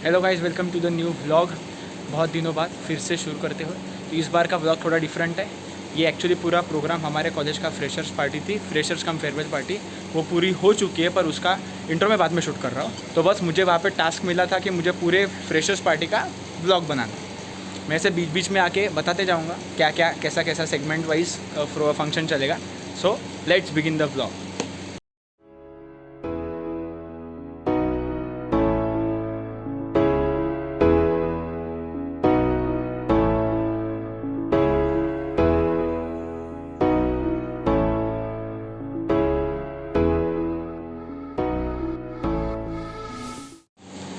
Hello guys, welcome to the new vlog. बहुत दिनों बाद फिर से शुरू करते हुए, तो इस बार का व्लॉग थोड़ा डिफरेंट है। ये एक्चुअली पूरा प्रोग्राम हमारे कॉलेज का फ्रेशर्स पार्टी थी, फ्रेशर्स कम फेयरवेल पार्टी। वो पूरी हो चुकी है, पर उसका इंट्रो मैं बाद में शूट कर रहा हूँ। तो बस मुझे वहाँ पे टास्क मिला था कि मुझे पूरे फ्रेशर्स पार्टी का व्लॉग बनाना। मैं इसे बीच बीच में आके बताते जाऊँगा क्या क्या कैसा कैसा सेगमेंट वाइज फंक्शन चलेगा। So let's begin the vlog.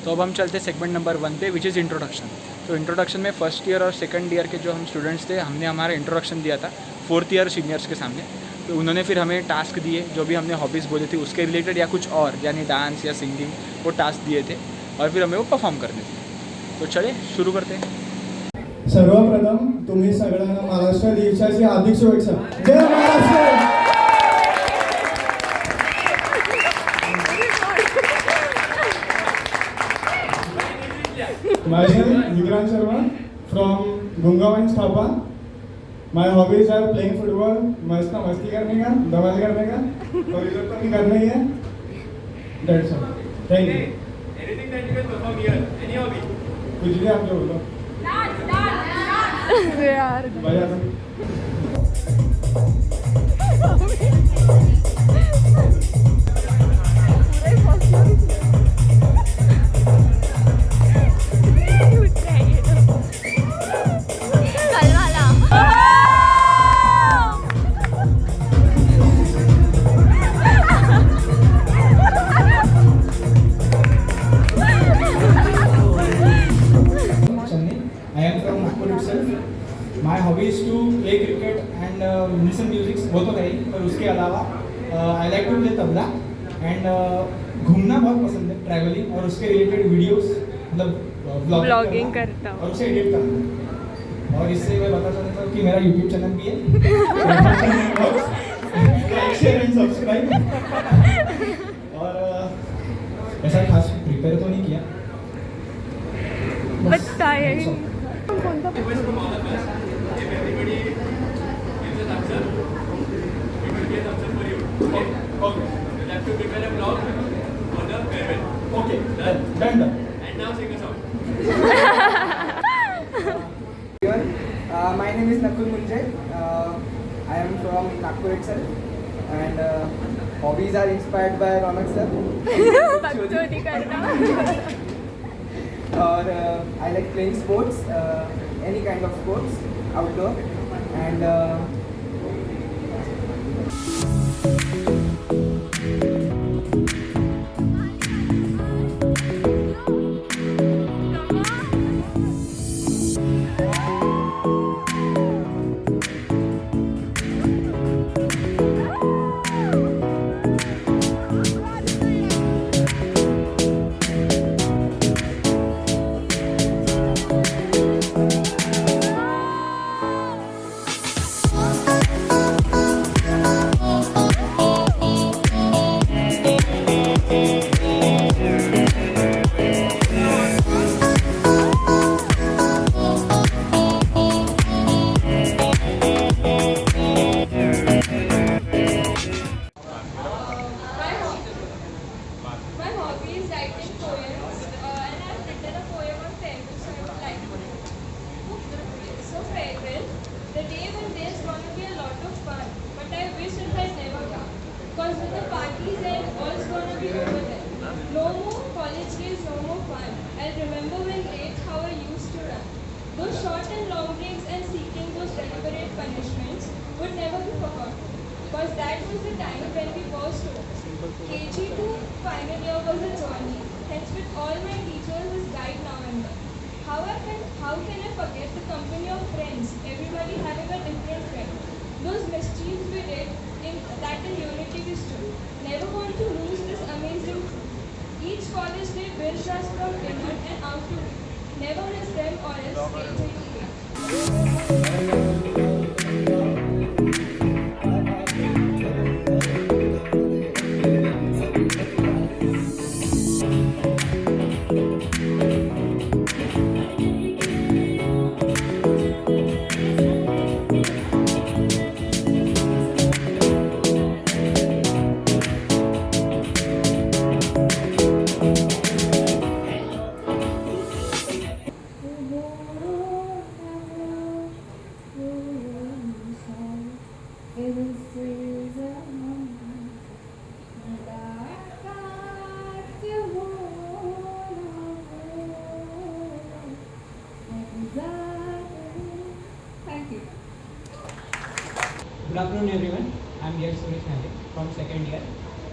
तो अब हम चलते सेगमेंट नंबर 1 पे, विच इज़ इंट्रोडक्शन। तो इंट्रोडक्शन में फर्स्ट ईयर और सेकंड ईयर के जो हम स्टूडेंट्स थे, हमने हमारा इंट्रोडक्शन दिया था फोर्थ ईयर सीनियर्स के सामने। तो उन्होंने फिर हमें टास्क दिए, जो भी हमने हॉबीज़ बोली थी उसके रिलेटेड या कुछ और, यानी डांस या सिंगिंग, वो टास्क दिए थे और फिर हमें वो परफॉर्म करने थे। तो चले शुरू करते हैं। सर्वप्रथम तुम्ही सगळ्यांना महाराष्ट्र दिवसाची हार्दिक शुभेच्छा। जय Maharashtra. Myself, Vikrant Sharma from Gungawan Thapa. My hobbies are playing football, मस्ती करने का, धमाल करने का, और इधर तो नहीं करना ही है। That's all. Thank you. Anything that you can perform here, any hobby? कुछ भी आप जो बोलो। यार भाई आता। I am from Nagpur itself. My hobby is to play cricket and listen music. वो तो है ही, पर उसके अलावा I like to play tabla and घूमना बहुत पसंद है, ट्रैवलिंग, और उसके रिलेटेड वीडियोस मतलब ब्लॉगिंग करता हूँ और उसे एडिट करना। और इससे मैं बता सकता हूँ कि मेरा यूट्यूब चैनल भी है। Like share and subscribe. और ऐसा खास प्रिपेयर तो नहीं किया, बताइए Request from all of us. If everybody gives a thumbs up, we will give a thumbs up for you. Okay? Okay. You'll have to prepare a vlog for the farewell. Okay. Done. And now sing a song. My name is Nakul Munjay. I am from Nagpur itself, and hobbies are inspired by Ronak sir. बकचोदी करना Or I like playing sports, any kind of sports, outdoor, and My hobby is writing poems, and I've written a poem on farewell, so I would like to read it. So farewell, the day when there's gonna be a lot of fun, but I wish it had never come. Cause when the parties end, all's gonna be over then. No more college days, no more fun. I'll remember when late how I used to run. Those short and long breaks and seeking those deliberate punishments would never be forgotten. Cause that was the time when we paused to KG to final year was a journey, hence with all my teachers as guide now and then. How can I forget the company of friends, everybody having a different friend? Those mischiefs we did, that in unity we stood. Never want to lose this amazing truth. Each college day builds us from inward and out to within. Never miss them or else stay tuned. Good afternoon, everyone. I'm here Suresh Malik from second year,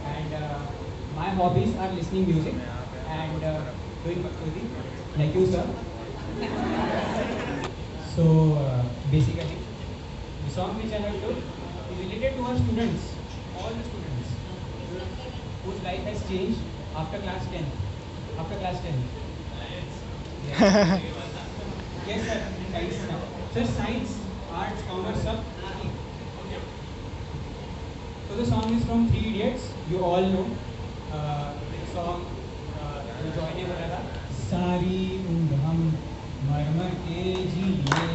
and my hobbies are listening music and doing Bhakti, like you, sir. So basically, the song which I have told is related to our students, all the students whose life has changed after class 10. After class 10. Yes. Yes, sir. Science now. Sir, science, arts, commerce, सब. So the song is from Three Idiots. You all know. Song जो Joy ने बोला था. सारी उम्र हम मर मर के जिए,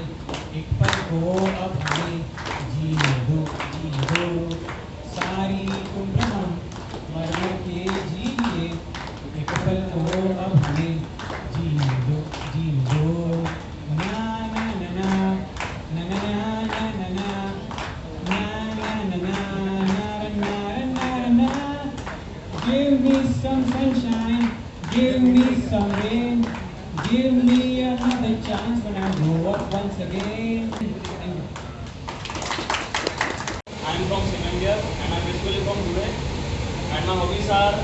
एक पल को अब हमें जीने दो, जीने दो. सारी उम्र हम मर मर के जिए, एक पल को अब हमें जीने दो, जीने दो. ना ना ना ना ना ना ना ना ना na na na na na na na. Give me some sunshine, give me some rain, give me another chance when I grow up once again. I am from second year and I am basically from Dhule, and my hobbies are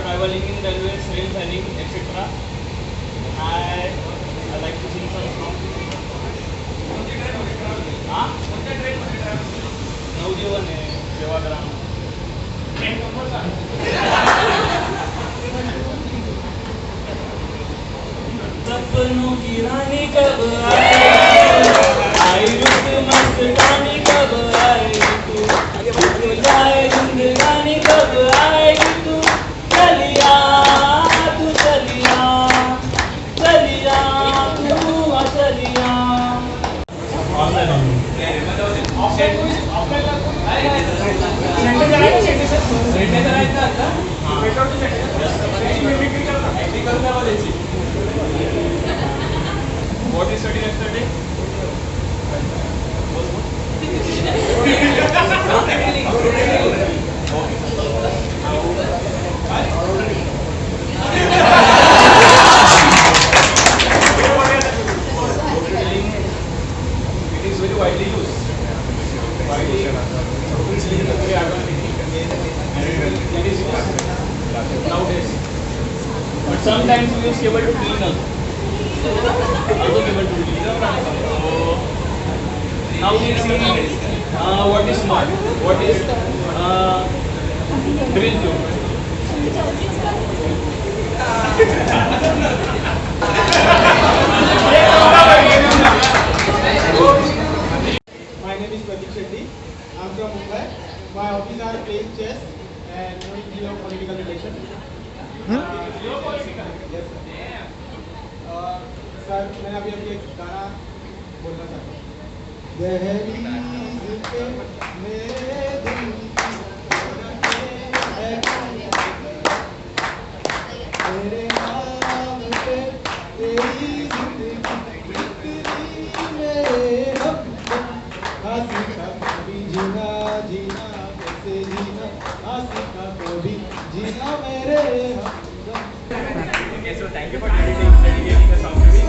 traveling in railways, rail planning, etc. I like to sing some songs. नवजीवन है, सेवाग्राम. सपनों की रानी कब आई रुत मस्तानी कब आएगी तू, जाए जिंदगानी कब आएगी तू, चलिया तू चलिया, चलिया तू चलिया. What is study yesterday? It is very widely used. Widely it is used nowadays. But sometimes we use cable to clean up. Also cable to clean up. So now we see what is smart, what is drill tube. My name is Pratik Shetty. I'm from Mumbai. My hobbies are playing chess and knowing geopolitical relations. Geopolitical? Yes, sir. Sir मैं अभी एक गाना बोलना चाहता हूँ. दहलीज़ पे मेरे दिल तेरे नाम पे तेरी जिंदगी मेरे हम हंसी का कभी जीना जीना कैसे जीना हंसी का कभी जीना मेरे हम. Okay, so thank you for dedicating the song to me.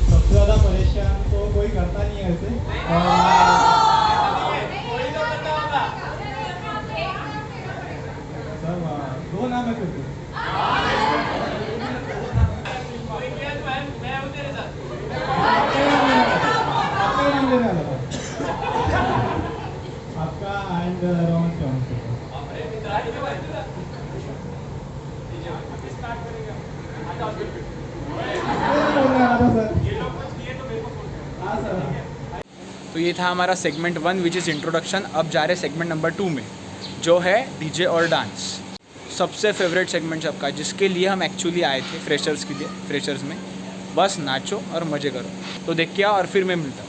सबसे ज़्यादा परेशान तो कोई करता नहीं है ऐसे. सर दो नाम है कुछ. आपका नाम लेने वाला था. आपका एंड रोमन तो ये था हमारा सेगमेंट 1 विच इज़ इंट्रोडक्शन. अब जा रहे सेगमेंट नंबर 2 में. जो है डीजे और डांस। सबसे फेवरेट सेगमेंट सबका, जिसके लिए हम एक्चुअली आए थे, फ्रेशर्स के लिए। फ्रेशर्स में बस नाचो और मज़े करो। तो देख के आओ और फिर मैं मिलता हूँ।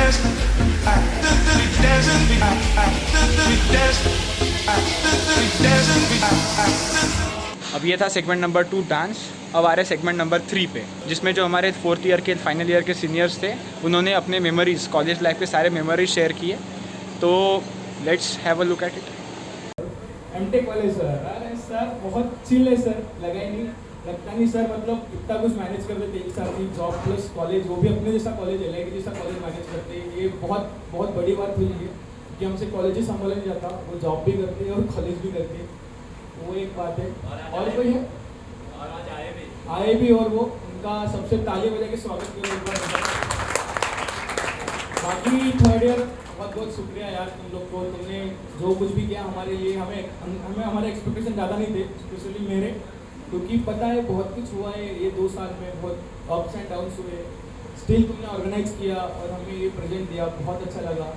अब ये था सेगमेंट नंबर 2 डांस। अब आ रहे सेगमेंट नंबर 3 पे, जिसमें जो हमारे 4th ईयर के फाइनल ईयर के सीनियर्स थे उन्होंने अपने मेमोरीज, कॉलेज लाइफ के सारे मेमोरीज शेयर किए। तो let's have a look at it. MTech वाले सर, अरे सर बहुत चिल है सर, लगा ही नहीं, लगता नहीं सर, मतलब इतना कुछ मैनेज करते 3 साल की जॉब प्लस कॉलेज, वो भी अपने जैसा कॉलेज है, लाइक जैसा कॉलेज मैनेज करते हैं। ये बहुत बहुत बड़ी बात हुई है कि हमसे कॉलेज ही संभाला नहीं जाता, वो जॉब भी करते हैं और कॉलेज भी करते हैं, वो एक बात है। और कोई है और आज आए भी, और वो उनका सबसे ताली बजा के स्वागत करो एक बार। बाकी 3rd ईयर बहुत बहुत शुक्रिया यार तुम लोग को, तुमने जो कुछ भी किया हमारे लिए, हमें हमारे एक्सपेक्टेशन ज़्यादा नहीं थे, स्पेशली मेरे, क्योंकि पता है बहुत कुछ हुआ है ये 2 साल में, बहुत अप्स एंड डाउन्स हुए, स्टिल तुमने ऑर्गेनाइज किया और हमें ये प्रेजेंट दिया, बहुत अच्छा लगा,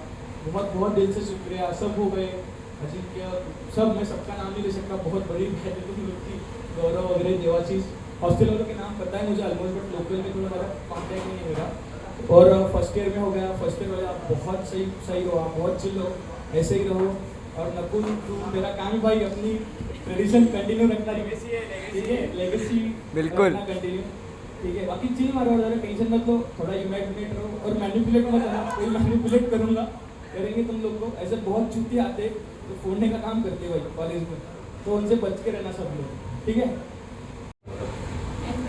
बहुत बहुत दिल से शुक्रिया। सब हो गए अजिंक्य, सब, मैं सबका नाम नहीं ले सकता, बहुत बड़ी बात है तुम लोग की, गौरव वगैरह, देवाशीष, हॉस्टल वालों के नाम पता है मुझे ऑलमोस्ट, बट लोकल में थोड़ा ज़्यादा कॉन्टैक्ट नहीं है मेरा। और फर्स्ट ईयर में हो गया, फर्स्ट ईयर वाले आप बहुत सही हो, आप बहुत चिल हो, ऐसे ही रहो। और नकुल तू मेरा काम ही भाई अपनी ट्रेडिशन कंटिन्यू रखना, ठीक है, लेगेसी बिल्कुल कंटिन्यू, ठीक है। बाकी चिल मारो, ज़्यादा टेंशन मत लो, थोड़ा यूनाइटेड रहो और मैनिपुलेट मत करना, कोई मैनिपुलेट करेंगे तुम लोग को, ऐसे बहुत चूती आते तो फोड़ने का काम करते भाई कॉलेज में, तो उनसे बच के रहना सब लोग, ठीक है। And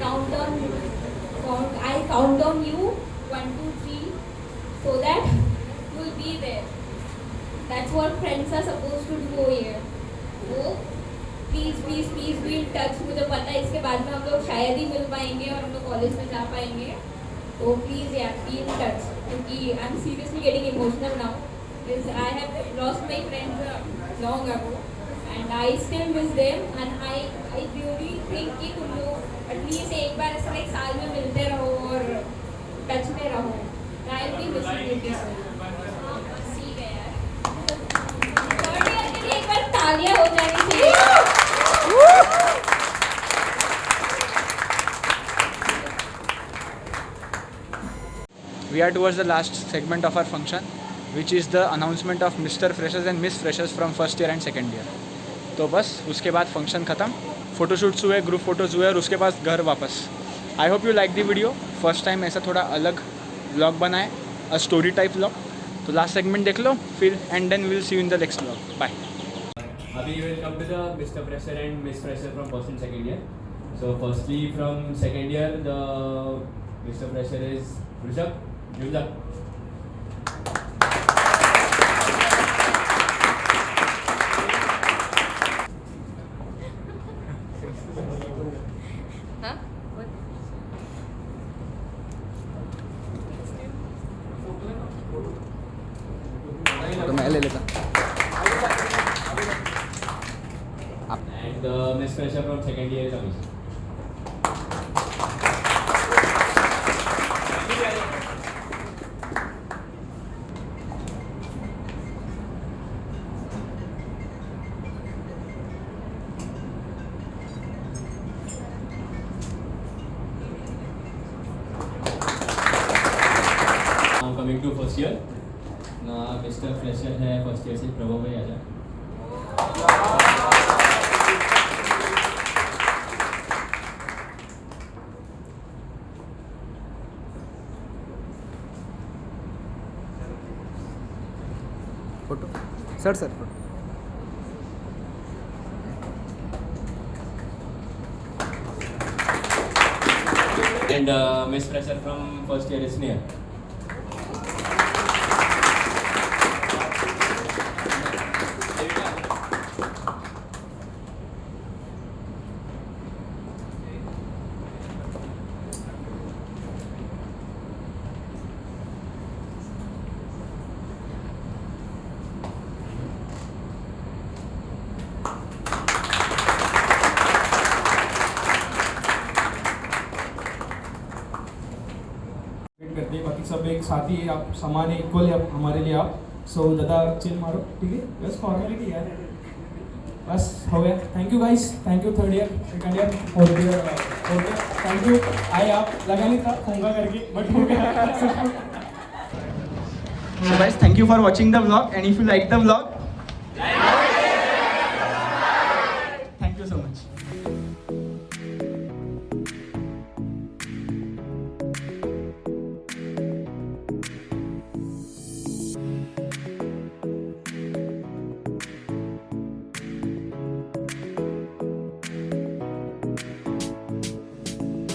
I count on you 1, 2, 3 so that you'll be there. That's what friends are supposed to do here. So please be in touch. मुझे पता है इसके बाद में हम लोग शायद ही मिल पाएंगे और हम लोग कॉलेज में जा पाएंगे, तो प्लीज़ यार be in touch, क्योंकि I'm seriously getting emotional now because I have lost my friends long ago and I still miss them and I really think कि तुम लोग एटलीस्ट एक बार ऐसा एक साल में मिलते रहो और टच में रहो। I'll be missing you people. ठीक है यार, थर्ड ईयर के लिए एक बार तालियां हो जानी चाहिए। We are towards the last segment of our function, which is the announcement of Mr. Freshers and Miss Freshers from first year and second year. तो बस उसके बाद फंक्शन ख़त्म, फ़ोटोशूट्स हुए, ग्रुप फ़ोटोज़ हुए और उसके बाद घर वापस। I hope you like the video. First time ऐसा थोड़ा अलग व्लॉग बनाए, अ स्टोरी टाइप व्लॉग। तो लास्ट सेगमेंट देख लो फिर, and then will see you in the next vlog. Bye. Abhi, you will come to the Mr. Fresher and Miss Fresher from first and second year. So firstly from second year, the Mr. Fresher is Rishabh. Rishabh. तो मैं ले लेता। And the Miss Fresher from second year is Amish. Now coming to first year, Mr. Fresher है first year से प्रभव भाई आजा। Photo sir photo. And Miss Fresher from first year is Sneha. करते हैं, बाकी सब एक साथ ही आप समान है, इक्वल है आप हमारे लिए आप। सो ज़्यादा चिल मारो, ठीक है, बस फॉर्मेलिटी यार, बस हो गया। Thank you guys, thank you third year, second year, fourth year, हो गया, थैंक यू। आए आप, लगा नहीं था होगा करके, बट हो गया। So guys, thank you for watching the vlog, and if you like the vlog, thank you so much.